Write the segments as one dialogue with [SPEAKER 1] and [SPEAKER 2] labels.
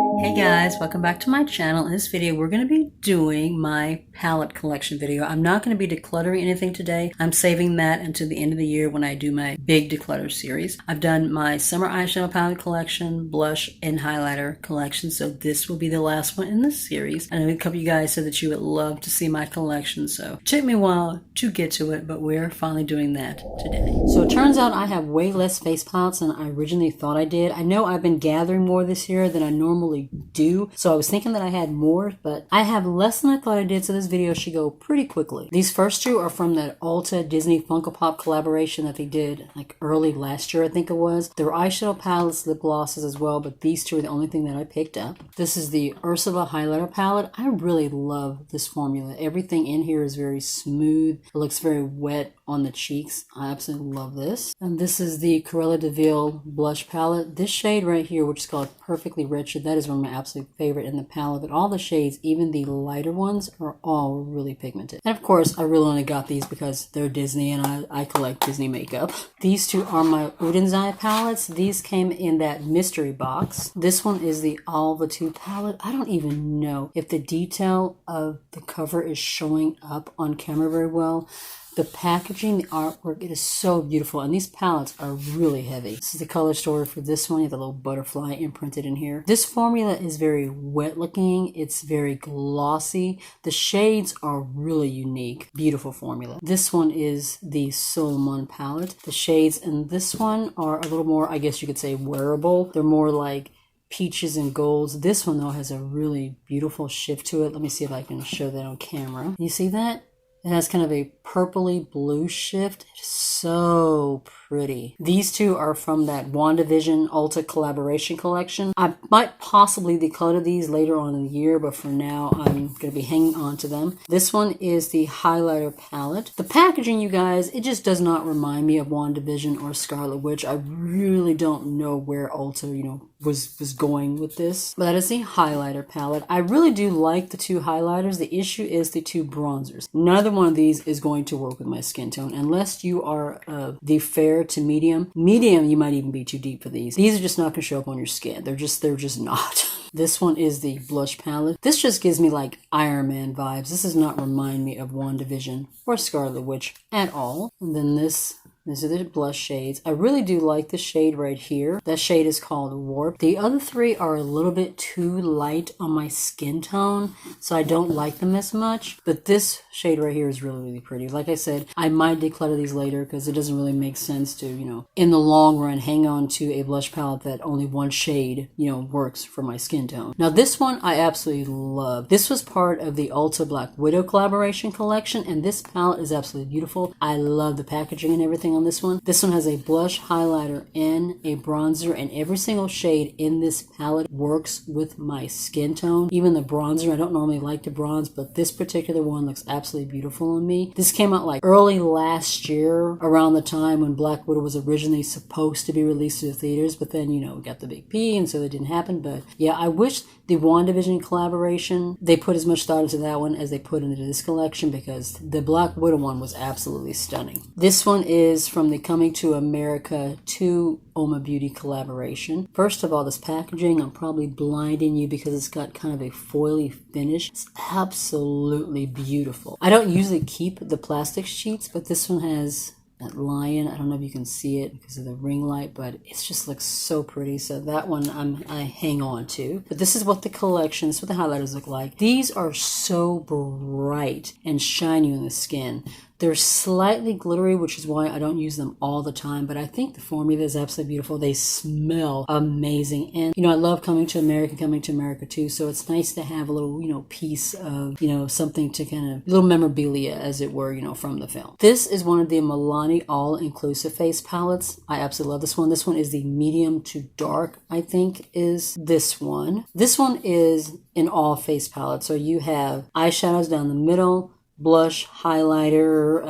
[SPEAKER 1] Hey guys, welcome back to my channel. In this video, we're going to be doing my palette collection video. I'm not going to be decluttering anything today. I'm saving that until the end of the year when I do my big declutter series. I've done my summer eyeshadow palette collection, blush, and highlighter collection, so this will be the last one in this series. I know a couple of you guys said that you would love to see my collection, so it took me a while to get to it, but we're finally doing that today. So it turns out I have way less face palettes than I originally thought I did. I know I've been gathering more this year than I normally do, so I was thinking that I had more, but I have less than I thought I did, so this video should go pretty quickly. These first two are from that Ulta Disney Funko Pop collaboration that they did like early last year, I think it was. There were eyeshadow palettes, lip glosses as well, but these two are the only thing that I picked up. This is the Ursava highlighter palette. I really love this formula. Everything in here is very smooth. It looks very wet on the cheeks. I absolutely love this. And this is the Cruella DeVille blush palette. This shade right here, which is called Perfectly Wretched, that is one of my absolute favorite in the palette, but all the shades, even the lighter ones, are all really pigmented. And of course, I really only got these because they're Disney and I collect Disney makeup. These two are my Ursava palettes. These came in that mystery box. This one is the Alva 2 palette. I don't even know if the detail of the cover is showing up on camera very well. The packaging, the artwork, it is so beautiful, and these palettes are really heavy. This is the color story for this one. You have a little butterfly imprinted in here. This formula is very wet looking. It's very glossy. The shades are really unique. Beautiful formula. This one is the Solemn Palette. The shades in this one are a little more, I guess you could say, wearable. They're more like peaches and golds. This one, though, has a really beautiful shift to it. Let me see if I can show that on camera. You see that? It has kind of a purpley blue shift. It is so pretty. These two are from that WandaVision Ulta collaboration collection. I might possibly declutter these later on in the year, but for now I'm going to be hanging on to them. This one is the highlighter palette. The packaging, you guys, it just does not remind me of WandaVision or Scarlet Witch. I really don't know where Ulta, was going with this. But that is the highlighter palette. I really do like the two highlighters. The issue is the two bronzers. Neither one of these is going to work with my skin tone unless you are the fair to medium. Medium, you might even be too deep for these. These are just not going to show up on your skin. They're just not. This one is the blush palette. This just gives me like Iron Man vibes. This does not remind me of WandaVision or Scarlet Witch at all. And then these are the blush shades. I really do like the shade right here. That shade is called Warp. The other three are a little bit too light on my skin tone, so I don't like them as much. But this shade right here is really, really pretty. Like I said, I might declutter these later because it doesn't really make sense to, in the long run, hang on to a blush palette that only one shade, works for my skin tone. Now this one I absolutely love. This was part of the Ulta Black Widow collaboration collection, and this palette is absolutely beautiful. I love the packaging and everything on this one. This one has a blush, highlighter, and a bronzer, and every single shade in this palette works with my skin tone. Even the bronzer, I don't normally like to bronze, but this particular one looks absolutely beautiful on me. This came out like early last year, around the time when Black Widow was originally supposed to be released to the theaters, but then, we got the big P, and so that didn't happen. But yeah, I wish the WandaVision collaboration, they put as much thought into that one as they put into this collection, because the Black Widow one was absolutely stunning. This one is from the Coming to America 2 Oma Beauty collaboration. First of all, this packaging, I'm probably blinding you because it's got kind of a foily finish. It's absolutely beautiful. I don't usually keep the plastic sheets, but this one has that lion. I don't know if you can see it because of the ring light, but it just looks so pretty. So that one I hang on to. But this is what the collection, this is what the highlighters look like. These are so bright and shiny on the skin. They're slightly glittery, which is why I don't use them all the time, but I think the formula is absolutely beautiful. They smell amazing. And, I love Coming to America too, so it's nice to have a little, piece of, something to kind of, little memorabilia, as it were, from the film. This is one of the Milani All-Inclusive Face Palettes. I absolutely love this one. This one is the medium to dark, I think, is this one. This one is an all face palette, so you have eyeshadows down the middle, blush, highlighter,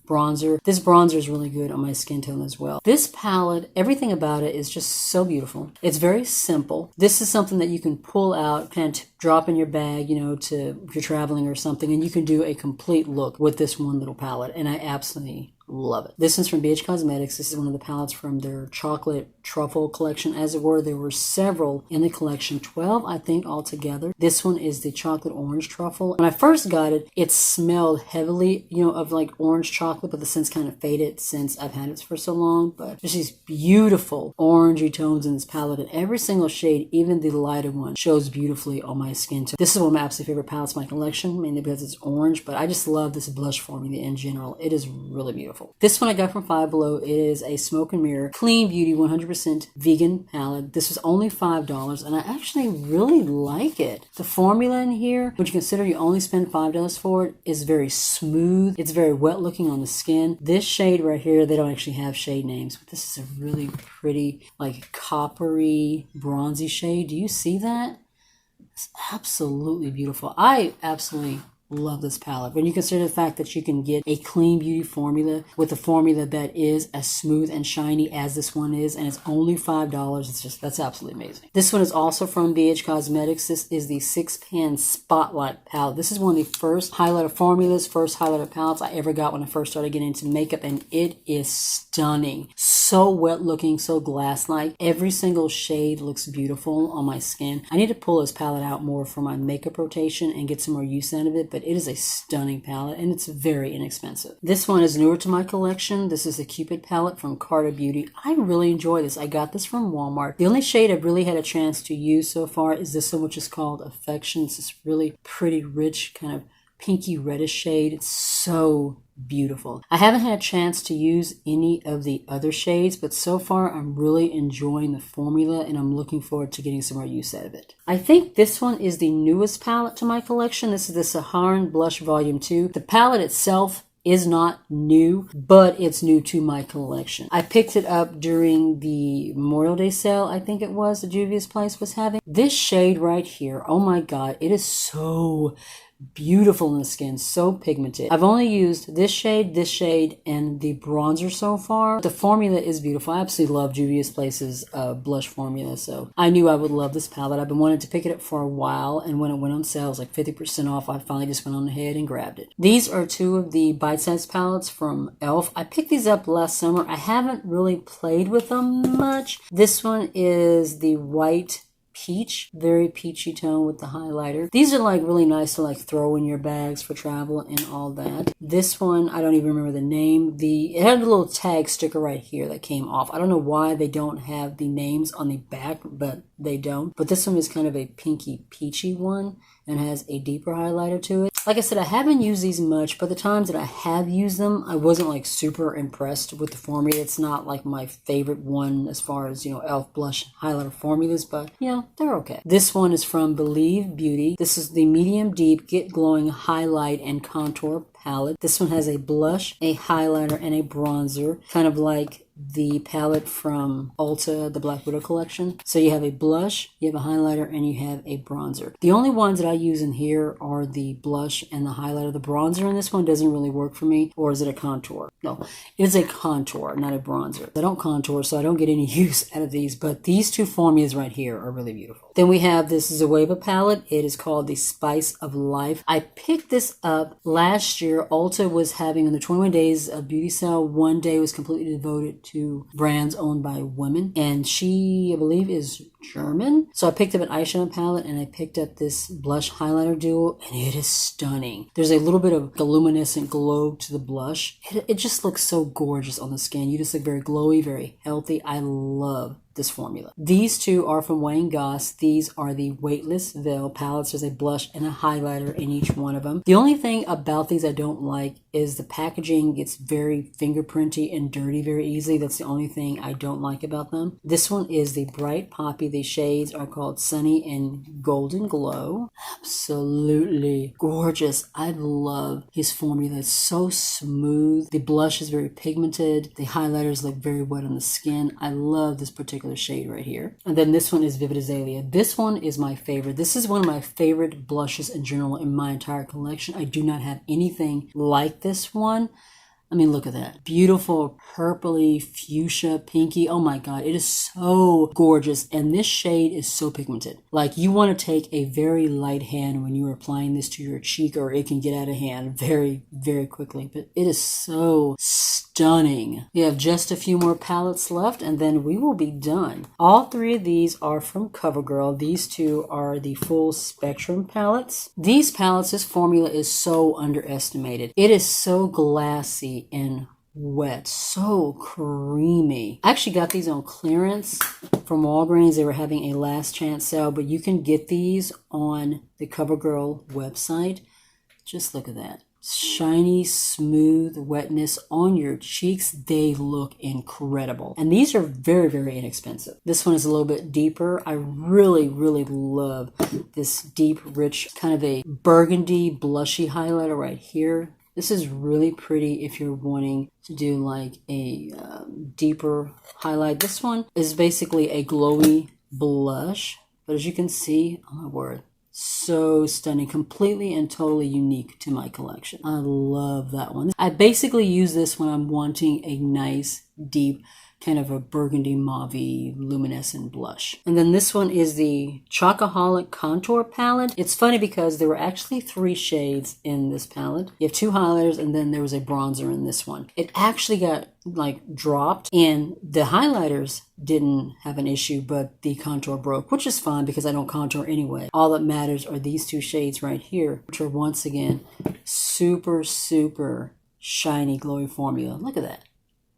[SPEAKER 1] bronzer. This bronzer is really good on my skin tone as well. This palette, everything about it is just so beautiful. It's very simple. This is something that you can pull out, kind of drop in your bag, if you're traveling or something, and you can do a complete look with this one little palette. And I absolutely Love it. This is from BH Cosmetics. This is one of the palettes from their chocolate truffle collection, as it were. There were several in the collection, 12 I think altogether. This one is the chocolate orange truffle. When I first got it, it smelled heavily, of like orange chocolate, but the scent's kind of faded since I've had it for so long. But there's these beautiful orangey tones in this palette, and every single shade, even the lighter one, shows beautifully on my skin tone. This is one of my absolute favorite palettes in my collection, mainly because it's orange, but I just love this blush formula in general. It is really beautiful. This one I got from Five Below. It is a Smoke and Mirror Clean Beauty 100% vegan palette. This was only $5, and I actually really like it. The formula in here, which you consider you only spend $5 for it, is very smooth. It's very wet looking on the skin. This shade right here, they don't actually have shade names, but this is a really pretty, like coppery, bronzy shade. Do you see that? It's absolutely beautiful. I absolutely love this palette. When you consider the fact that you can get a clean beauty formula with a formula that is as smooth and shiny as this one is, and it's only $5, that's absolutely amazing. This one is also from BH Cosmetics. This is the 6-pan Spotlight palette. This is one of the first highlighter formulas, first highlighter palettes I ever got when I first started getting into makeup, and it is stunning. So wet looking, so glass-like. Every single shade looks beautiful on my skin. I need to pull this palette out more for my makeup rotation and get some more use out of it, but it is a stunning palette, and it's very inexpensive. This one is newer to my collection. This is the Cupid palette from Carter Beauty. I really enjoy this. I got this from Walmart. The only shade I've really had a chance to use so far is this one, which is called Affection. It's this really pretty, rich, kind of pinky reddish shade. It's so beautiful. I haven't had a chance to use any of the other shades, but so far I'm really enjoying the formula, and I'm looking forward to getting some more use out of it. I think this one is the newest palette to my collection. This is the Saharan Blush Volume 2. The palette itself is not new, but it's new to my collection. I picked it up during the Memorial Day sale, I think it was, the Juvia's Place was having. This shade right here, oh my god, it is so beautiful in the skin, so pigmented. I've only used this shade, and the bronzer so far. The formula is beautiful. I absolutely love Juvia's Place's blush formula, so I knew I would love this palette. I've been wanting to pick it up for a while, and when it went on sale, it was like 50% off. I finally just went on ahead and grabbed it. These are two of the bite-sized palettes from e.l.f. I picked these up last summer. I haven't really played with them much. This one is the white peach, very peachy tone with the highlighter. These are like really nice to like throw in your bags for travel and all that. This one, I don't even remember the name. It had a little tag sticker right here that came off. I don't know why they don't have the names on the back, but they don't. But this one is kind of a pinky peachy one and has a deeper highlighter to it. Like I said, I haven't used these much, but the times that I have used them, I wasn't like super impressed with the formula. It's not like my favorite one as far as, e.l.f. blush highlighter formulas, but they're okay. This one is from Believe Beauty. This is the Medium Deep Get Glowing Highlight and Contour palette. This one has a blush, a highlighter, and a bronzer, kind of like the palette from Ulta, the Black Widow collection. So you have a blush, you have a highlighter, and you have a bronzer. The only ones that I use in here are the blush and the highlighter. The bronzer in this one doesn't really work for me. Or is it a contour? No, it is a contour, not a bronzer. I don't contour, so I don't get any use out of these, but these two formulas right here are really beautiful. Then we have this Zoeva palette. It is called the Spice of Life. I picked this up last year. Ulta was having on the 21 days of beauty sale, one day was completely devoted to brands owned by women, and she, I believe, is German. So I picked up an eyeshadow palette, and I picked up this blush highlighter duo, and it is stunning. There's a little bit of a luminescent glow to the blush. It just looks so gorgeous on the skin. You just look very glowy, very healthy. I love this formula. These two are from Wayne Goss. These are the Weightless Veil palettes. There's a blush and a highlighter in each one of them. The only thing about these I don't like is the packaging gets very fingerprinty and dirty very easily. That's the only thing I don't like about them. This one is the Bright Poppy. The shades are called Sunny and Golden Glow. Absolutely gorgeous. I love his formula. It's so smooth. The blush is very pigmented. The highlighters look very wet on the skin. I love this particular shade right here. And then this one is Vivid Azalea. This one is my favorite. This is one of my favorite blushes in general in my entire collection. I do not have anything like this one. I mean, look at that. Beautiful purpley, fuchsia, pinky. Oh my god, it is so gorgeous. And this shade is so pigmented. Like, you want to take a very light hand when you are applying this to your cheek, or it can get out of hand very, very quickly. But it is so stunning. stunning. We have just a few more palettes left and then we will be done. All three of these are from CoverGirl. These two are the full spectrum palettes. These palettes, this formula is so underestimated. It is so glassy and wet, so creamy. I actually got these on clearance from Walgreens. They were having a last chance sale, but you can get these on the CoverGirl website. Just look at that. Shiny, smooth wetness on your cheeks. They look incredible. And these are very, very inexpensive. This one is a little bit deeper. I really, really love this deep, rich, kind of a burgundy, blushy highlighter right here. This is really pretty if you're wanting to do like a deeper highlight. This one is basically a glowy blush, but as you can see, oh my word, so stunning, completely and totally unique to my collection. I love that one. I basically use this when I'm wanting a nice, deep, kind of a burgundy mauve luminescent blush. And then this one is the Chocoholic Contour Palette. It's funny because there were actually 3 shades in this palette. You have 2 highlighters and then there was a bronzer in this one. It actually got like dropped and the highlighters didn't have an issue, but the contour broke, which is fine because I don't contour anyway. All that matters are these 2 shades right here, which are once again super, super shiny, glowy formula. Look at that.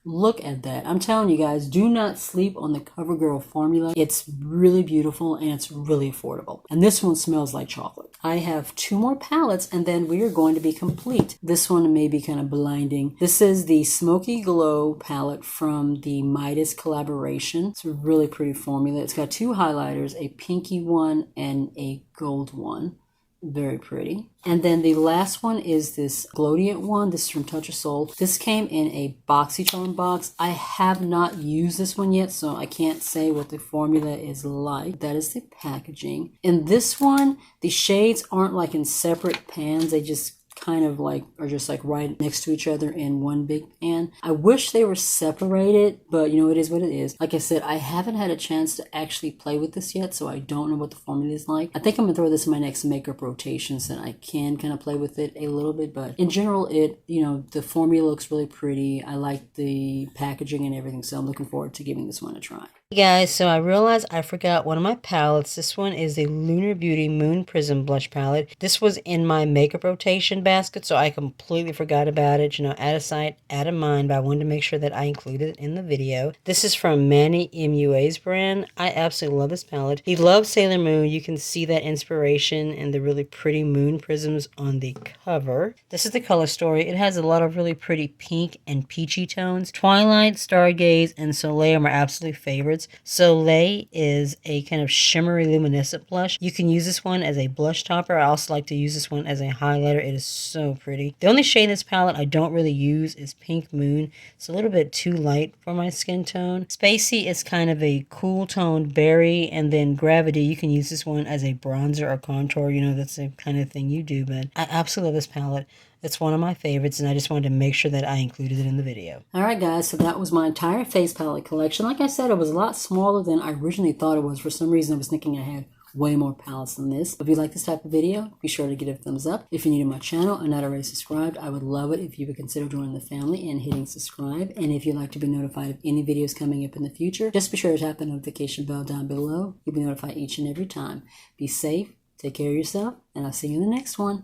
[SPEAKER 1] Look at that. I'm telling you guys, do not sleep on the CoverGirl formula. It's really beautiful and it's really affordable. And this one smells like chocolate. I have 2 more palettes and then we are going to be complete. This one may be kind of blinding. This is the Smoky Glow palette from the Midas collaboration. It's a really pretty formula. It's got 2 highlighters, a pinky one and a gold one. Very pretty. And then the last one is this Glowdient one. This is from Touch of Soul. This came in a BoxyCharm box. I have not used this one yet, so I can't say what the formula is like. That is the packaging. In this one, the shades aren't like in separate pans. They just kind of like are just like right next to each other in one big pan. I wish they were separated, but you know, it is what it is. Like I said, I haven't had a chance to actually play with this yet, so I don't know what the formula is like. I think I'm gonna throw this in my next makeup rotation so that I can kind of play with it a little bit, but in general, it, you know, the formula looks really pretty. I like the packaging and everything, so I'm looking forward to giving this one a try. Hey guys, so I realized I forgot one of my palettes. This one is the Lunar Beauty Moon Prism Blush Palette. This was in my makeup rotation basket, so I completely forgot about it. You know, out of sight, out of mind, but I wanted to make sure that I included it in the video. This is from Manny MUA's brand. I absolutely love this palette. He loves Sailor Moon. You can see that inspiration and the really pretty moon prisms on the cover. This is the color story. It has a lot of really pretty pink and peachy tones. Twilight, Stargaze, and Soleil are my absolute favorites. Soleil is a kind of shimmery luminescent blush. You can use this one as a blush topper. I also like to use this one as a highlighter. It is so pretty. The only shade in this palette I don't really use is Pink Moon. It's a little bit too light for my skin tone. Spacey is kind of a cool toned berry, and then Gravity, you can use this one as a bronzer or contour. You know, that's the kind of thing you do, but I absolutely love this palette. It's one of my favorites, and I just wanted to make sure that I included it in the video. Alright guys, so that was my entire face palette collection. Like I said, it was a lot smaller than I originally thought it was. For some reason, I was thinking I had way more palettes than this. If you like this type of video, be sure to give it a thumbs up. If you're new to my channel and not already subscribed, I would love it if you would consider joining the family and hitting subscribe. And if you'd like to be notified of any videos coming up in the future, just be sure to tap the notification bell down below. You'll be notified each and every time. Be safe, take care of yourself, and I'll see you in the next one.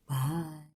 [SPEAKER 1] Bye.